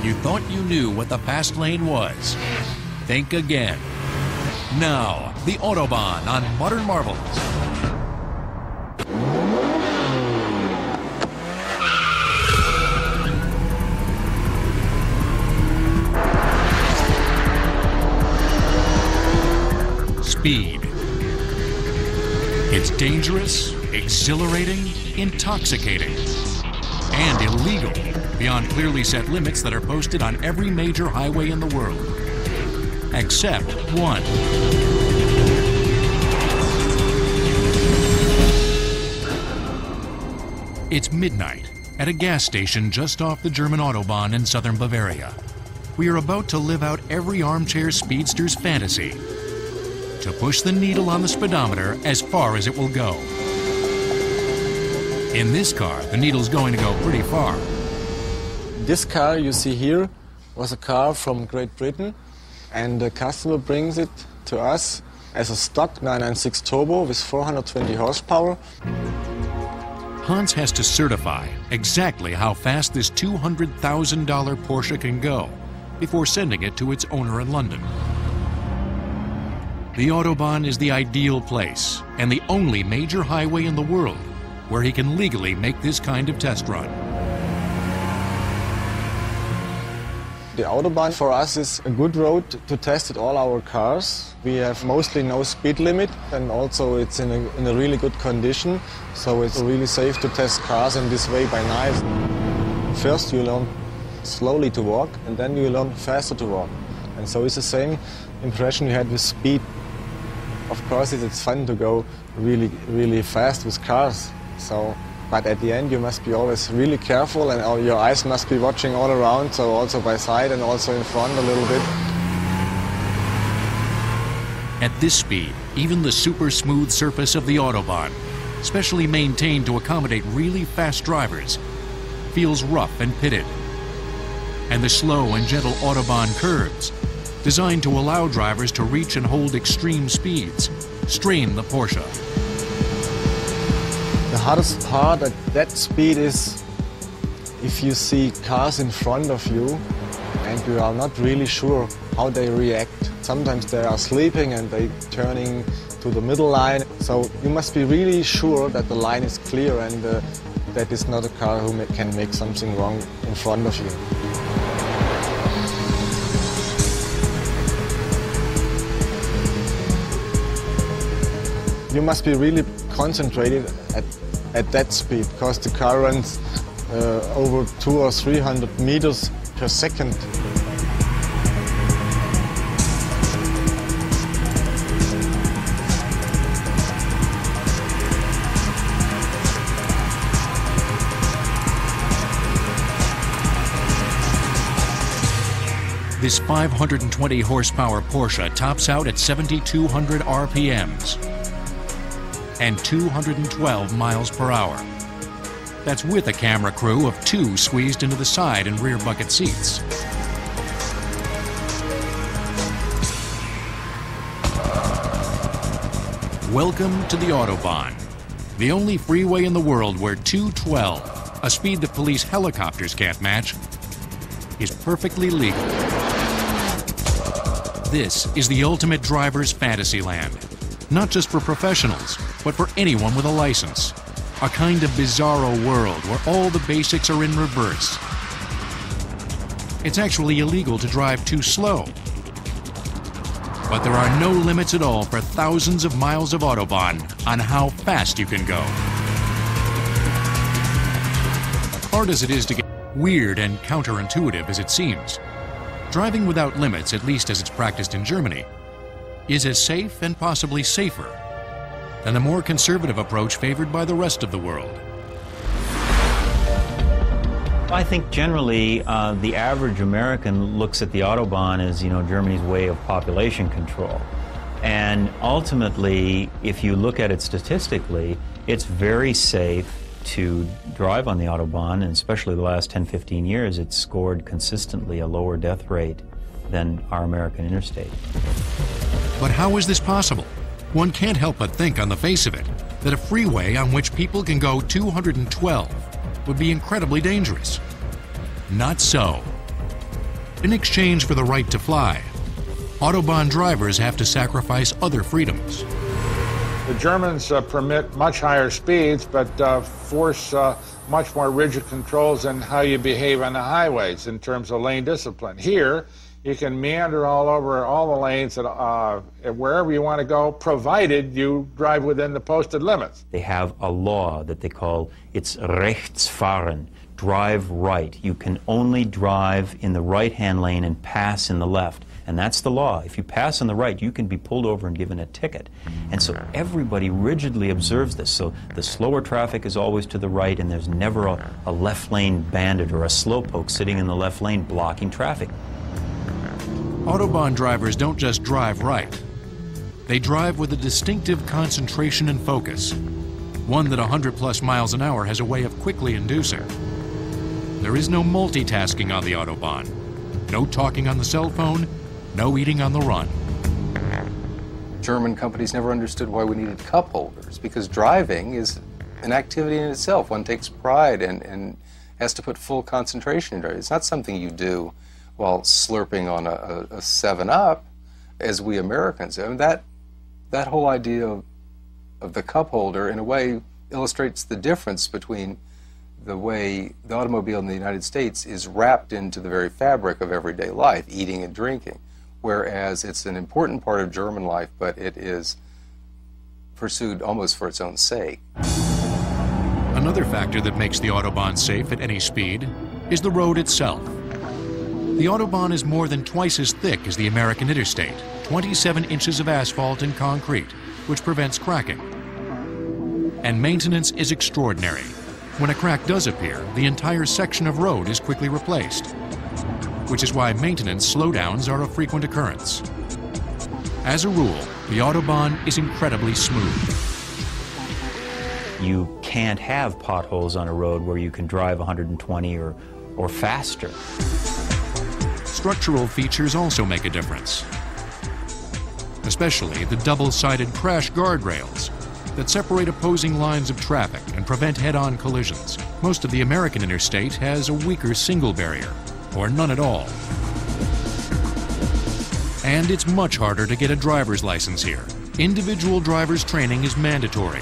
You thought you knew what the fast lane was. Think again. Now, the Autobahn on Modern Marvels. Speed. It's dangerous, exhilarating, intoxicating, and illegal beyond clearly set limits that are posted on every major highway in the world. Except one. It's midnight at a gas station just off the German Autobahn in southern Bavaria. We are about to live out every armchair speedster's fantasy. To push the needle on the speedometer as far as it will go. In this car, the needle's going to go pretty far. This car you see here was a car from Great Britain, and the customer brings it to us as a stock 996 turbo with 420 horsepower. Hans has to certify exactly how fast this $200,000 Porsche can go before sending it to its owner in London. The Autobahn is the ideal place and the only major highway in the world where he can legally make this kind of test run. The Autobahn for us is a good road to test all our cars. We have mostly no speed limit, and also it's in a really good condition, so it's really safe to test cars in this way by night. First you learn slowly to walk, and then you learn faster to walk. And so it's the same impression you had with speed. Of course, it's fun to go really fast with cars. But at the end, you must be always really careful, and your eyes must be watching all around, so also by side and also in front a little bit. At this speed, even the super smooth surface of the Autobahn, specially maintained to accommodate really fast drivers, feels rough and pitted. And the slow and gentle Autobahn curves, designed to allow drivers to reach and hold extreme speeds, strain the Porsche. The hardest part at that speed is if you see cars in front of you and you are not really sure how they react. Sometimes they are sleeping and they turning to the middle line. So you must be really sure that the line is clear and that is not a car who can make something wrong in front of you. You must be really concentrated at that speed, because the car runs over 200 or 300 meters per second. This 520 horsepower Porsche tops out at 7,200 RPMs. And 212 miles per hour. That's with a camera crew of 2 squeezed into the side and rear bucket seats. Welcome to the Autobahn, the only freeway in the world where 212, a speed that police helicopters can't match, is perfectly legal. This is the ultimate driver's fantasy land. Not just for professionals, but for anyone with a license. A kind of bizarro world where all the basics are in reverse. It's actually illegal to drive too slow. But there are no limits at all for thousands of miles of Autobahn on how fast you can go. Hard as it is to get weird and counterintuitive as it seems, driving without limits, at least as it's practiced in Germany, is as safe and possibly safer than the more conservative approach favored by the rest of the world. I think generally the average American looks at the Autobahn as, Germany's way of population control. And ultimately, if you look at it statistically, it's very safe to drive on the Autobahn, and especially the last 10, 15 years, it's scored consistently a lower death rate than our American interstate. But how is this possible? One can't help but think on the face of it that a freeway on which people can go 212 would be incredibly dangerous. Not so. In exchange for the right to fly, Autobahn drivers have to sacrifice other freedoms. The Germans permit much higher speeds, but force much more rigid controls in how you behave on the highways in terms of lane discipline. Here, you can meander all over all the lanes wherever you want to go, provided you drive within the posted limits. They have a law that they call it's Rechtsfahren, drive right. You can only drive in the right-hand lane and pass in the left. And that's the law. If you pass on the right, you can be pulled over and given a ticket. And so everybody rigidly observes this. So the slower traffic is always to the right, and there's never a left lane bandit or a slowpoke sitting in the left lane blocking traffic. Autobahn drivers don't just drive right. They drive with a distinctive concentration and focus, one that 100+ miles an hour has a way of quickly inducing. There is no multitasking on the Autobahn, no talking on the cell phone, no eating on the run. German companies never understood why we needed cup holders, because driving is an activity in itself. One takes pride and has to put full concentration into it. It's not something you do while slurping on a 7-Up, as we Americans do. I mean, that whole idea of the cup holder, in a way, illustrates the difference between the way the automobile in the United States is wrapped into the very fabric of everyday life, eating and drinking, whereas it's an important part of German life, but it is pursued almost for its own sake. Another factor that makes the Autobahn safe at any speed is the road itself. The Autobahn is more than twice as thick as the American interstate, 27 inches of asphalt and concrete, which prevents cracking. And maintenance is extraordinary. When a crack does appear, the entire section of road is quickly replaced, which is why maintenance slowdowns are a frequent occurrence. As a rule, the Autobahn is incredibly smooth. You can't have potholes on a road where you can drive 120 or faster. Structural features also make a difference, especially the double-sided crash guardrails that separate opposing lines of traffic and prevent head-on collisions. Most of the American interstate has a weaker single barrier, or none at all. And it's much harder to get a driver's license here. Individual driver's training is mandatory.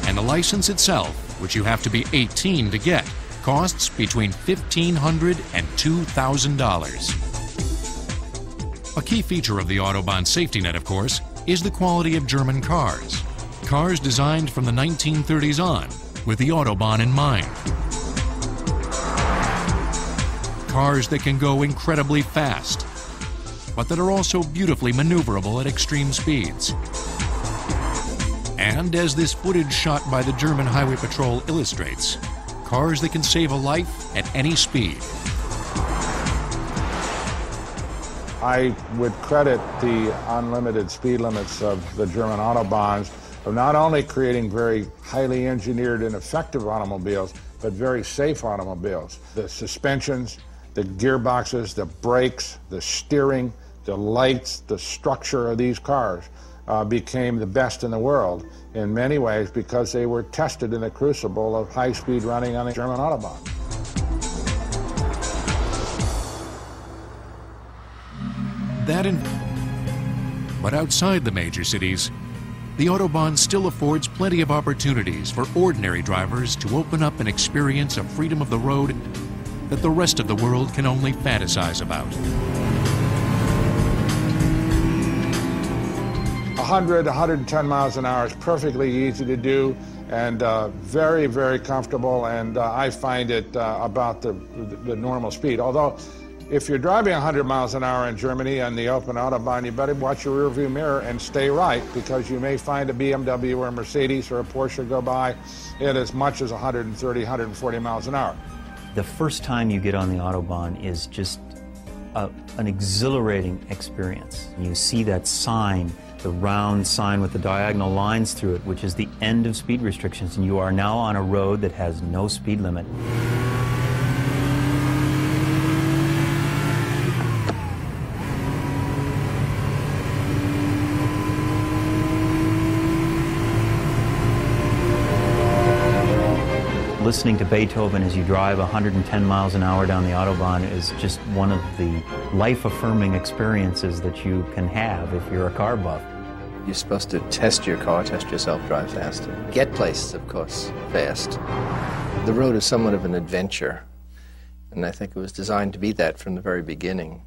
And the license itself, which you have to be 18 to get, costs between $1,500 and $2,000. A key feature of the Autobahn safety net, of course, is the quality of German cars. Cars designed from the 1930s on, with the Autobahn in mind. Cars that can go incredibly fast, but that are also beautifully maneuverable at extreme speeds. And as this footage shot by the German Highway Patrol illustrates, cars that can save a life at any speed. I would credit the unlimited speed limits of the German Autobahns of not only creating very highly engineered and effective automobiles, but very safe automobiles. The suspensions, the gearboxes, the brakes, the steering, the lights, the structure of these cars became the best in the world in many ways because they were tested in the crucible of high-speed running on the German Autobahn. But outside the major cities, the Autobahn still affords plenty of opportunities for ordinary drivers to open up and experience a freedom of the road that the rest of the world can only fantasize about. 100, 110 miles an hour is perfectly easy to do and very, very comfortable, and I find it about the normal speed. Although, if you're driving 100 miles an hour in Germany on the open Autobahn, you better watch your rearview mirror and stay right, because you may find a BMW or a Mercedes or a Porsche go by at as much as 130, 140 miles an hour. The first time you get on the Autobahn is just an exhilarating experience. You see that sign, the round sign with the diagonal lines through it, which is the end of speed restrictions, and you are now on a road that has no speed limit. listening to Beethoven as you drive 110 miles an hour down the Autobahn is just one of the life-affirming experiences that you can have if you're a car buff. You're supposed to test your car, test yourself, drive faster. Get places, of course, fast. The road is somewhat of an adventure, and I think it was designed to be that from the very beginning.